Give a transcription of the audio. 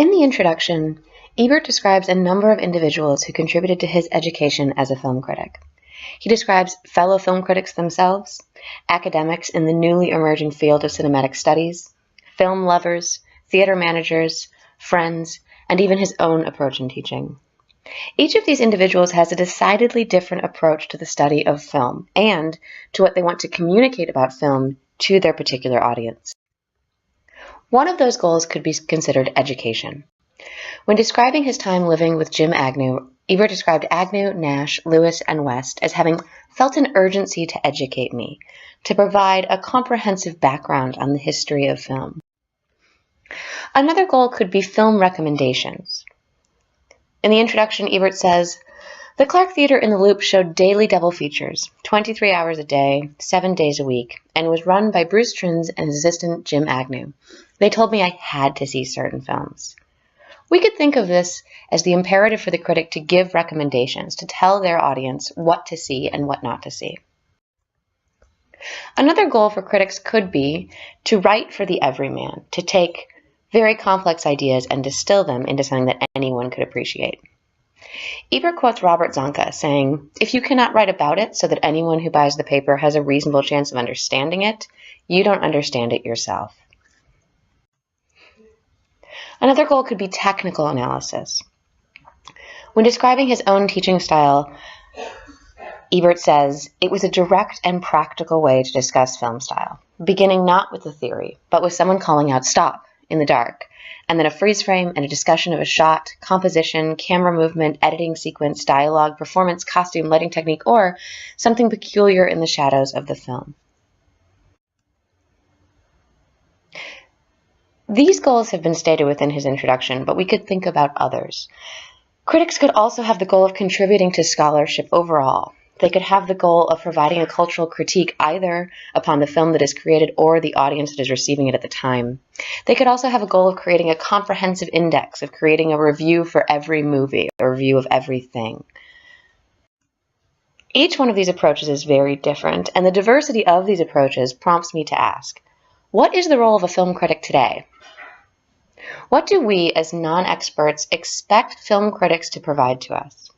In the introduction, Ebert describes a number of individuals who contributed to his education as a film critic. He describes fellow film critics themselves, academics in the newly emerging field of cinematic studies, film lovers, theater managers, friends, and even his own approach in teaching. Each of these individuals has a decidedly different approach to the study of film and to what they want to communicate about film to their particular audience. One of those goals could be considered education. When describing his time living with Jim Agnew, Ebert described Agnew, Nash, Lewis, and West as having felt an urgency to educate me, to provide a comprehensive background on the history of film. Another goal could be film recommendations. In the introduction, Ebert says, "The Clark Theater in the Loop showed daily double features, 23 hours a day, 7 days a week, and was run by Bruce Trins and his assistant Jim Agnew. They told me I had to see certain films." We could think of this as the imperative for the critic to give recommendations, to tell their audience what to see and what not to see. Another goal for critics could be to write for the everyman, to take very complex ideas and distill them into something that anyone could appreciate. Ebert quotes Robert Zonka saying, "If you cannot write about it so that anyone who buys the paper has a reasonable chance of understanding it, you don't understand it yourself." Another goal could be technical analysis. When describing his own teaching style, Ebert says, "It was a direct and practical way to discuss film style, beginning not with the theory, but with someone calling out 'stop' in the dark, and then a freeze frame and a discussion of a shot, composition, camera movement, editing sequence, dialogue, performance, costume, lighting technique, or something peculiar in the shadows of the film." These goals have been stated within his introduction, but we could think about others. Critics could also have the goal of contributing to scholarship overall. They could have the goal of providing a cultural critique either upon the film that is created or the audience that is receiving it at the time. They could also have a goal of creating a comprehensive index, of creating a review for every movie, a review of everything. Each one of these approaches is very different, and the diversity of these approaches prompts me to ask, what is the role of a film critic today? What do we, as non-experts, expect film critics to provide to us?